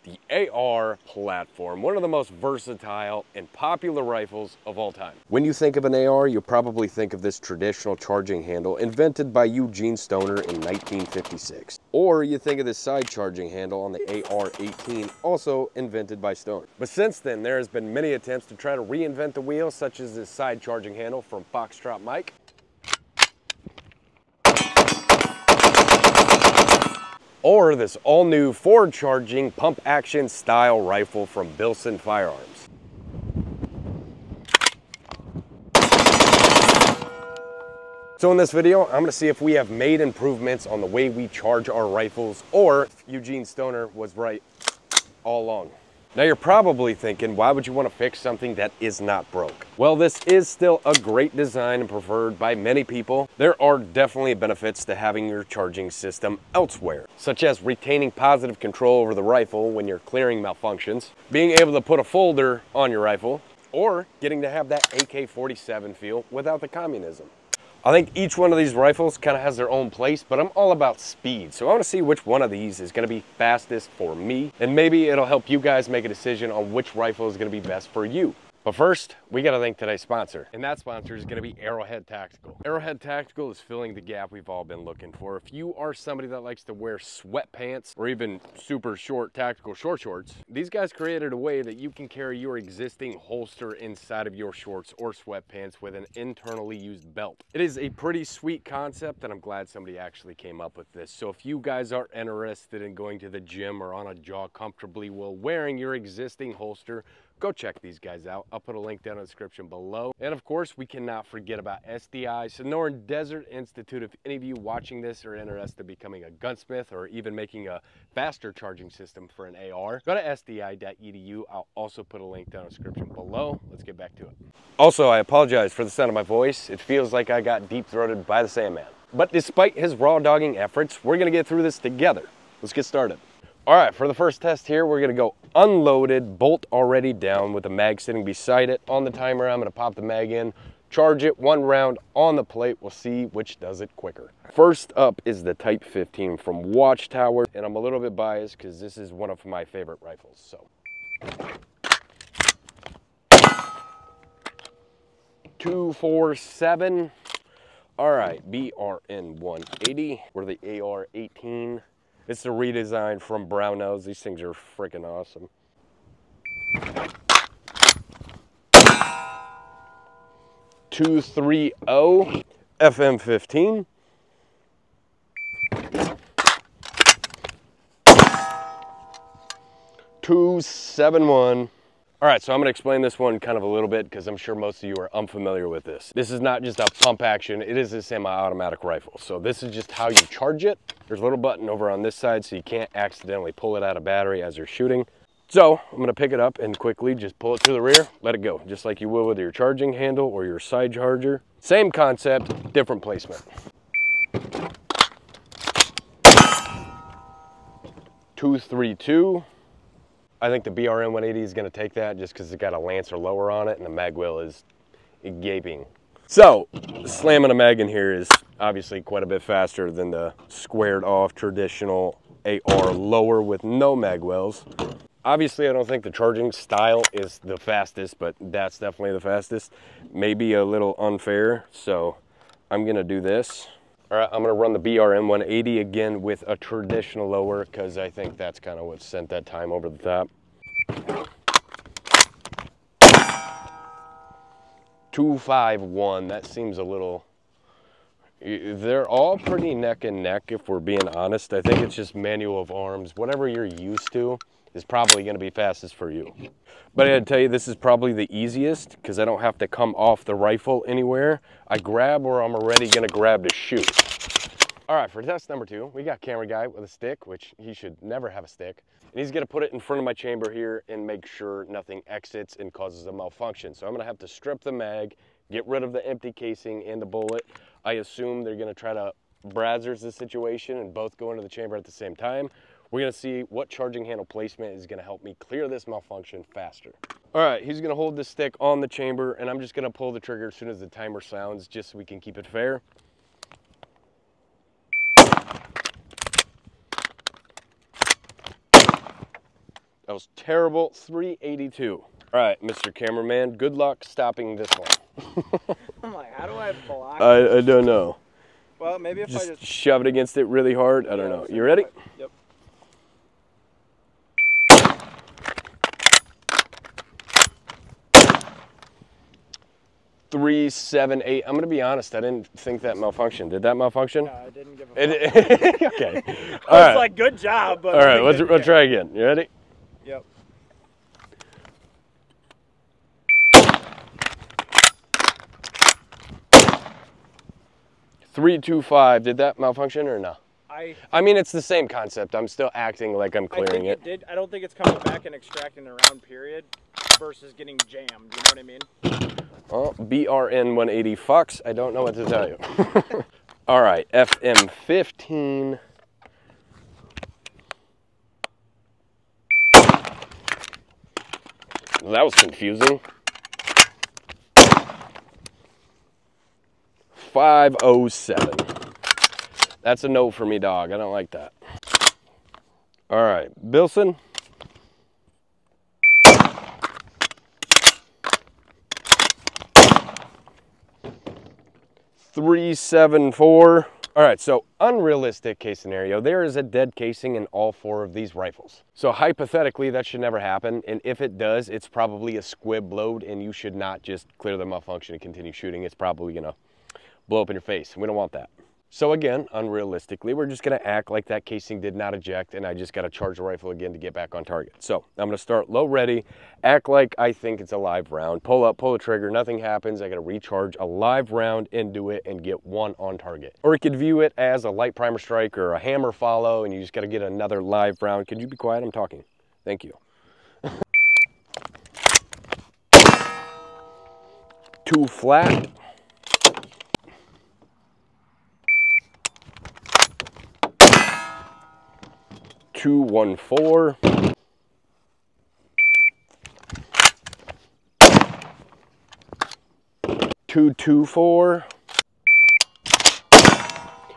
the AR platform, one of the most versatile and popular rifles of all time. When you think of an AR, you'll probably think of this traditional charging handle invented by Eugene Stoner in 1956. Or you think of this side charging handle on the AR-18, also invented by Stoner. But since then, there has been many attempts to try to reinvent the wheel, such as this side charging handle from Foxtrot Mike. Or this all-new forward-charging pump-action style rifle from Bilson Firearms. So in this video, I'm going to see if we have made improvements on the way we charge our rifles, or if Eugene Stoner was right all along. Now you're probably thinking, why would you want to fix something that is not broke? Well, this is still a great design and preferred by many people. There are definitely benefits to having your charging system elsewhere, such as retaining positive control over the rifle when you're clearing malfunctions, being able to put a folder on your rifle, or getting to have that AK-47 feel without the communism. I think each one of these rifles kind of has their own place, but I'm all about speed. So I want to see which one of these is going to be fastest for me, and maybe it'll help you guys make a decision on which rifle is going to be best for you. But first, we got to thank today's sponsor, and that sponsor is going to be Arrowhead Tactical. Arrowhead Tactical is filling the gap we've all been looking for. If you are somebody that likes to wear sweatpants or even super short tactical short shorts, these guys created a way that you can carry your existing holster inside of your shorts or sweatpants with an internally used belt. It is a pretty sweet concept, and I'm glad somebody actually came up with this. So if you guys are interested in going to the gym or on a jog comfortably while wearing your existing holster, go check these guys out. I'll put a link down in the description below. And of course, we cannot forget about SDI, Sonoran Desert Institute. If any of you watching this are interested in becoming a gunsmith or even making a faster charging system for an AR, go to sdi.edu. I'll also put a link down in the description below. Let's get back to it. Also, I apologize for the sound of my voice. It feels like I got deep-throated by the Sandman. But despite his raw dogging efforts, we're gonna get through this together. Let's get started. All right, for the first test here, we're gonna go unloaded, bolt already down with the mag sitting beside it. On the timer, I'm gonna pop the mag in, charge it 1 round on the plate. We'll see which does it quicker. First up is the Type 15 from Watchtower, and I'm a little bit biased because this is one of my favorite rifles, so. 247. All right, BRN 180, or the AR-18. It's a redesign from Brownells. These things are freaking awesome. .230 FM15. .271. All right, so I'm gonna explain this one kind of a little bit because I'm sure most of you are unfamiliar with this. This is not just a pump action, it is a semi-automatic rifle. So this is just how you charge it. There's a little button over on this side so you can't accidentally pull it out of battery as you're shooting. So I'm gonna pick it up and quickly just pull it to the rear, let it go, just like you would with your charging handle or your side charger. Same concept, different placement. .232. I think the BRN 180 is going to take that just because it's got a Lancer lower on it and the mag wheel is gaping. So slamming a mag in here is obviously quite a bit faster than the squared off traditional AR lower with no mag wells. Obviously, I don't think the charging style is the fastest, but that's definitely the fastest. Maybe a little unfair, so I'm going to do this. All right, I'm gonna run the BRN 180 again with a traditional lower because I think that's kind of what sent that time over the top. 251, that seems a little, they're all pretty neck and neck if we're being honest. I think it's just manual of arms. Whatever you're used to is probably gonna be fastest for you. But I gotta tell you, this is probably the easiest because I don't have to come off the rifle anywhere. I grab where I'm already gonna grab to shoot. All right, for test number 2, we got camera guy with a stick, which he should never have a stick. And he's gonna put it in front of my chamber here and make sure nothing exits and causes a malfunction. So I'm gonna have to strip the mag, get rid of the empty casing and the bullet. I assume they're gonna try to Brazzers the situation and both go into the chamber at the same time. We're gonna see what charging handle placement is gonna help me clear this malfunction faster. All right, he's gonna hold this stick on the chamber and I'm just gonna pull the trigger as soon as the timer sounds just so we can keep it fair. That was terrible. 382. All right, Mr. Cameraman, good luck stopping this one. I'm like, how do I block? I don't know. Well, maybe if I just shove it against it really hard. I don't know. You ready? Yep. 378. I'm gonna be honest. I didn't think that malfunctioned. Did that malfunction? No, I didn't give a fuck. Okay. All right. Like, good job. But all right. Let's try again. You ready? Yep. 325. Did that malfunction or no? I mean, it's the same concept. I'm still acting like I'm clearing it. Did. I don't think it's coming back and extracting the round period versus getting jammed. You know what I mean? Well, BRN 180 Fox. I don't know what to tell you. All right, FM 15. Well, that was confusing. 507. That's a no for me, dog. I don't like that. All right, Bilson. 374. All right, so unrealistic case scenario, there is a dead casing in all 4 of these rifles. So hypothetically, that should never happen. And if it does, it's probably a squib load and you should not just clear the malfunction and continue shooting. It's probably gonna blow up in your face. We don't want that. So again, unrealistically, we're just gonna act like that casing did not eject and I just gotta charge the rifle again to get back on target. So I'm gonna start low ready, act like I think it's a live round, pull up, pull the trigger, nothing happens. I gotta recharge a live round into it and get 1 on target. Or you could view it as a light primer strike or a hammer follow and you just gotta get another live round. Could you be quiet? I'm talking. Thank you. 2 flat. 214. 224.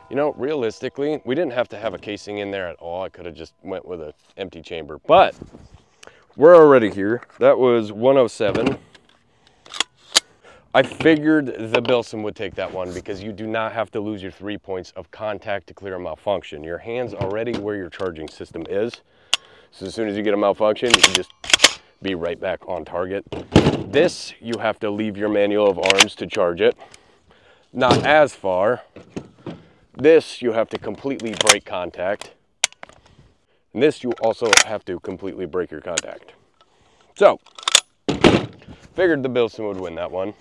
You know, realistically, we didn't have to have a casing in there at all. I could have just went with an empty chamber, but we're already here. That was 107. I figured the Bilson would take that one because you do not have to lose your 3 points of contact to clear a malfunction. Your hand's already where your charging system is. So as soon as you get a malfunction, you can just be right back on target. This, you have to leave your manual of arms to charge it. Not as far. This, you have to completely break contact. And this, you also have to completely break your contact. So, figured the Bilson would win that one.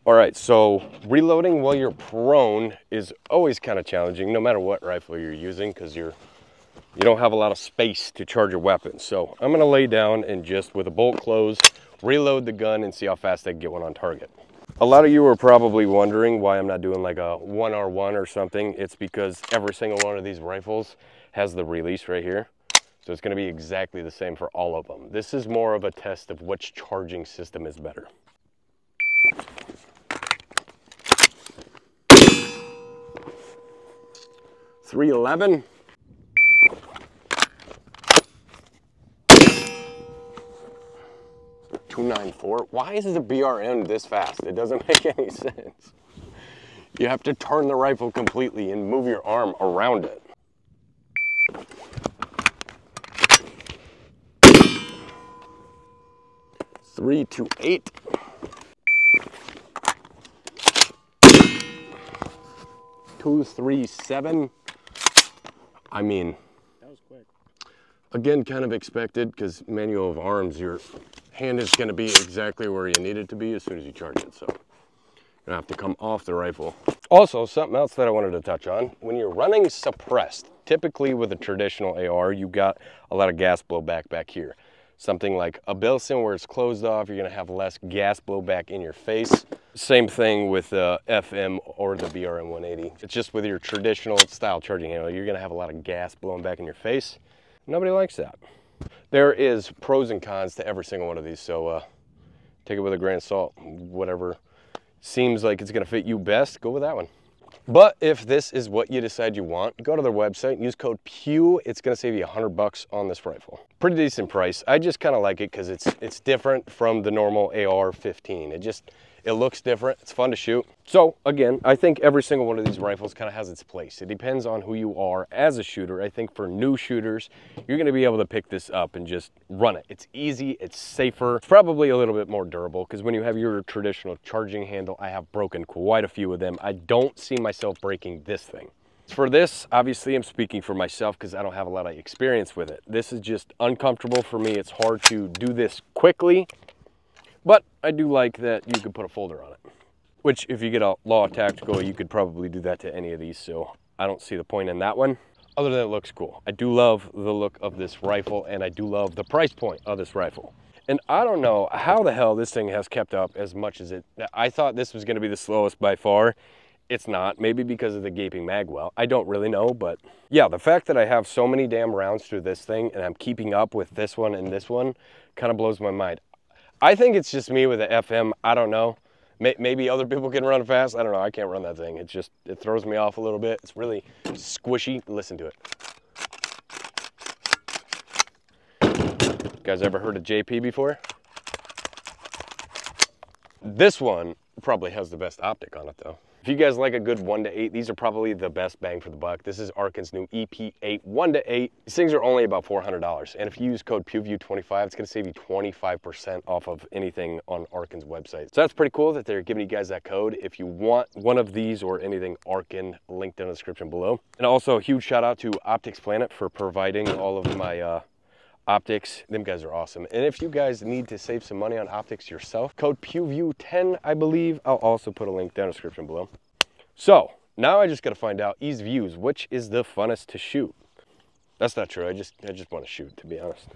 All right, so reloading while you're prone is always kind of challenging, no matter what rifle you're using, because you don't have a lot of space to charge your weapon. So I'm gonna lay down and just with a bolt closed, reload the gun and see how fast I can get one on target. A lot of you are probably wondering why I'm not doing like a 1R1 or something. It's because every single one of these rifles has the release right here. So it's gonna be exactly the same for all of them. This is more of a test of which charging system is better. 311. 294. Why is the BRN this fast? It doesn't make any sense. You have to turn the rifle completely and move your arm around it. 328. 237. I mean, that was quick. Again, kind of expected because manual of arms, your hand is going to be exactly where you need it to be as soon as you charge it. So you're going to have to come off the rifle. Also, something else that I wanted to touch on, when you're running suppressed, typically with a traditional AR, you got a lot of gas blowback back here. Something like a Bilson where it's closed off, you're going to have less gas blowback in your face. Same thing with the FM or the BRN 180. It's just with your traditional style charging handle, you're going to have a lot of gas blowing back in your face. Nobody likes that. There is pros and cons to every single one of these, so take it with a grain of salt. Whatever seems like it's going to fit you best, go with that one. But if this is what you decide you want, go to their website, use code PEW. It's gonna save you $100 on this rifle. Pretty decent price. I just kind of like it because it's different from the normal AR-15. It looks different, it's fun to shoot. So again, I think every single one of these rifles kind of has its place. It depends on who you are as a shooter. I think for new shooters, you're gonna be able to pick this up and just run it. It's easy, it's safer, it's probably a little bit more durable because when you have your traditional charging handle, I have broken quite a few of them. I don't see myself breaking this thing. For this, obviously I'm speaking for myself because I don't have a lot of experience with it. This is just uncomfortable for me. It's hard to do this quickly. But I do like that you could put a folder on it, which if you get a Law Tactical, you could probably do that to any of these. So I don't see the point in that one, other than it looks cool. I do love the look of this rifle, and I do love the price point of this rifle. And I don't know how the hell this thing has kept up as much as it. I thought this was gonna be the slowest by far. It's not, maybe because of the gaping mag well. I don't really know, but yeah, the fact that I have so many damn rounds through this thing and I'm keeping up with this one and this one kind of blows my mind. I think it's just me with the FM. I don't know. Maybe other people can run fast. I don't know. I can't run that thing. It throws me off a little bit. It's really squishy. Listen to it. You guys ever heard of JP before? This one probably has the best optic on it though. If you guys like a good 1-8, these are probably the best bang for the buck. This is Arkin's new EP8 1-8. These things are only about $400. And if you use code PEWVIEW25, it's gonna save you 25% off of anything on Arkin's website. So that's pretty cool that they're giving you guys that code. If you want one of these or anything Arkin, linked in the description below. And also a huge shout out to Optics Planet for providing all of my optics. Them guys are awesome. And if you guys need to save some money on optics yourself, code PEWVIEW10, I believe. I'll also put a link down in the description below. So now I just got to find out ease views, which is the funnest to shoot. That's not true. I just want to shoot, to be honest.